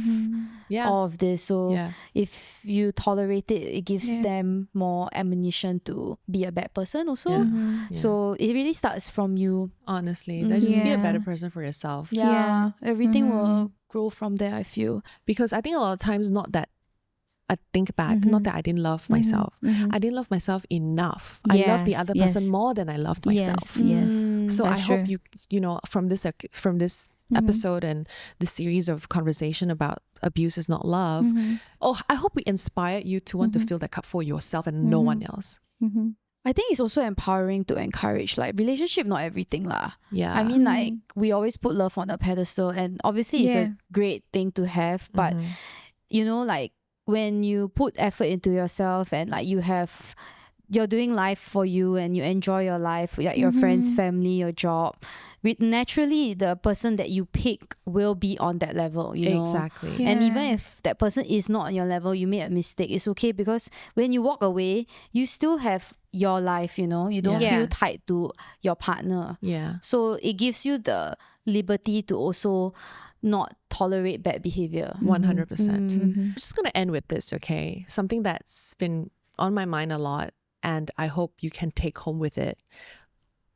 S2: all of this. So if you tolerate it, it gives them more ammunition to be a bad person also. So it really starts from you.
S1: Honestly, just be a better person for yourself.
S2: Everything will grow from there, I feel.
S1: Because I think a lot of times, not that I think back, not that I didn't love myself. I didn't love myself enough. I loved the other person more than I loved myself. So I hope you know, from this episode and this series of conversation about abuse is not love, I hope we inspired you to want to fill that cup for yourself and no one else.
S2: I think it's also empowering to encourage, like, relationship not everything lah.
S1: Yeah.
S2: I mean, like, we always put love on a pedestal, and obviously it's a great thing to have, but you know, like, when you put effort into yourself and like you're doing life for you and you enjoy your life, like your friends, family, your job, naturally the person that you pick will be on that level, you know.
S1: Exactly.
S2: And even if that person is not on your level, you made a mistake, it's okay, because when you walk away, you still have your life, you know. You don't feel tied to your partner. So it gives you the liberty to also not tolerate bad behavior.
S1: 100%. I'm just going to end with this, okay? Something that's been on my mind a lot, and I hope you can take home with it,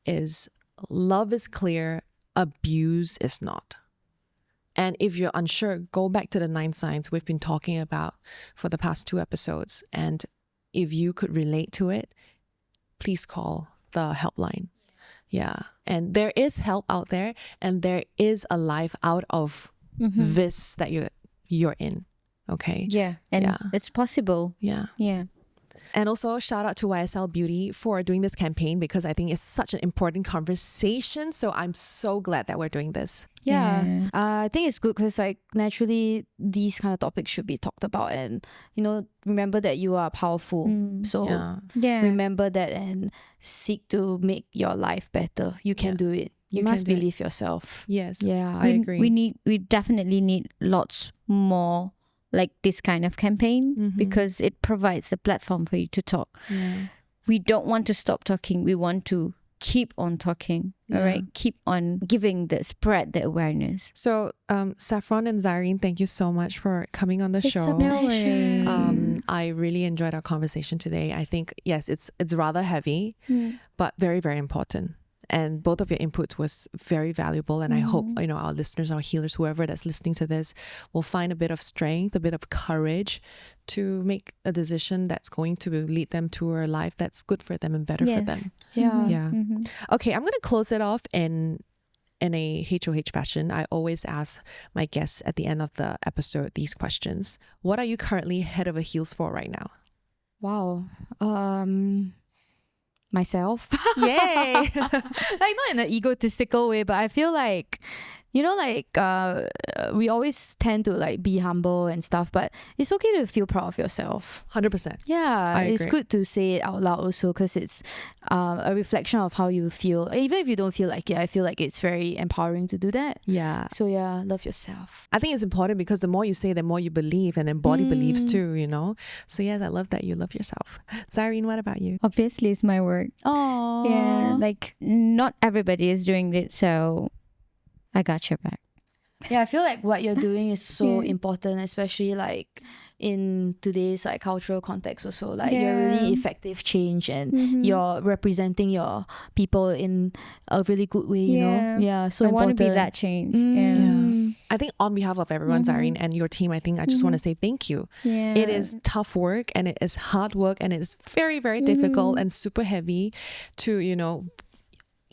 S1: is love is clear, abuse is not. And if you're unsure, go back to the 9 signs we've been talking about for the past 2 episodes. And if you could relate to it, please call the helpline. Yeah. And there is help out there, and there is a life out of this that you're in. Okay.
S3: Yeah. And it's possible.
S1: Yeah.
S3: Yeah.
S1: And also shout out to YSL Beauty for doing this campaign, because I think it's such an important conversation. So I'm so glad that we're doing this.
S2: Yeah. I think it's good because, like, naturally these kind of topics should be talked about, and, you know, remember that you are powerful. So remember that and seek to make your life better. You can do it. You must believe yourself.
S1: Yes.
S2: Yeah.
S1: I agree.
S3: We definitely need lots more like this kind of campaign, because it provides a platform for you to talk. We don't want to stop talking. We want to keep on talking. All right, keep on spread the awareness.
S1: So Saffron and Zaireen, thank you so much for coming on the show. I really enjoyed our conversation today. I think, yes, it's rather heavy, but very, very important. And both of your inputs was very valuable. And I hope, you know, our listeners, our healers, whoever that's listening to this, will find a bit of strength, a bit of courage to make a decision that's going to lead them to a life that's good for them and better for them. Yeah. Okay, I'm going to close it off in a HOH fashion. I always ask my guests at the end of the episode these questions. What are you currently head over heels for right now?
S2: Wow. Myself.
S1: Yay.
S2: Like, not in an egotistical way, but I feel like, you know, like we always tend to like be humble and stuff, but it's okay to feel proud of yourself.
S1: 100%.
S2: Yeah, it's
S1: agree.
S2: good to say it out loud also, because it's a reflection of how you feel. Even if you don't feel like it, I feel like it's very empowering to do that.
S1: Yeah.
S2: So yeah, love yourself.
S1: I think it's important, because the more you say, the more you believe, and then body believes too, you know? So yes, I love that you love yourself. Zaireen, what about you?
S3: Obviously, it's my work.
S2: Oh.
S3: Yeah, like not everybody is doing it, so I got your back.
S2: Yeah, I feel like what you're doing is so important, especially like in today's like cultural context also. Like you're really effective change, and you're representing your people in a really good way, you know? Yeah, so
S3: I
S2: important.
S3: want to be that change.
S1: I think on behalf of everyone, Zaireen, and your team, I think I just want to say thank you. It is tough work, and it is hard work, and it is very, very difficult and super heavy to, you know,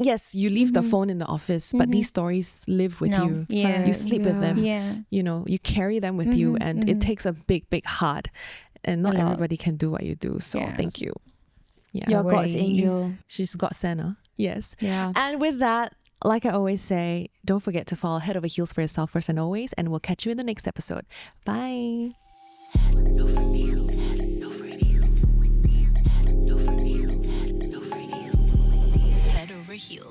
S1: yes, you leave the phone in the office, but these stories live with
S3: No.
S1: you.
S3: Yeah.
S1: You sleep with them.
S3: Yeah.
S1: You know, you carry them with you, and it takes a big, big heart. And not
S3: A lot.
S1: everybody can do what you do. So
S3: Yeah.
S1: thank you. Yeah.
S2: You're God's
S3: worries.
S2: angel.
S1: She's got Santa. Yes.
S2: Yeah.
S1: And with that, like I always say, don't forget to fall head over heels for yourself first and always. And we'll catch you in the next episode. Bye.
S4: Head over heels. Head over heels. Head over heels. Head over heels. Head over heels.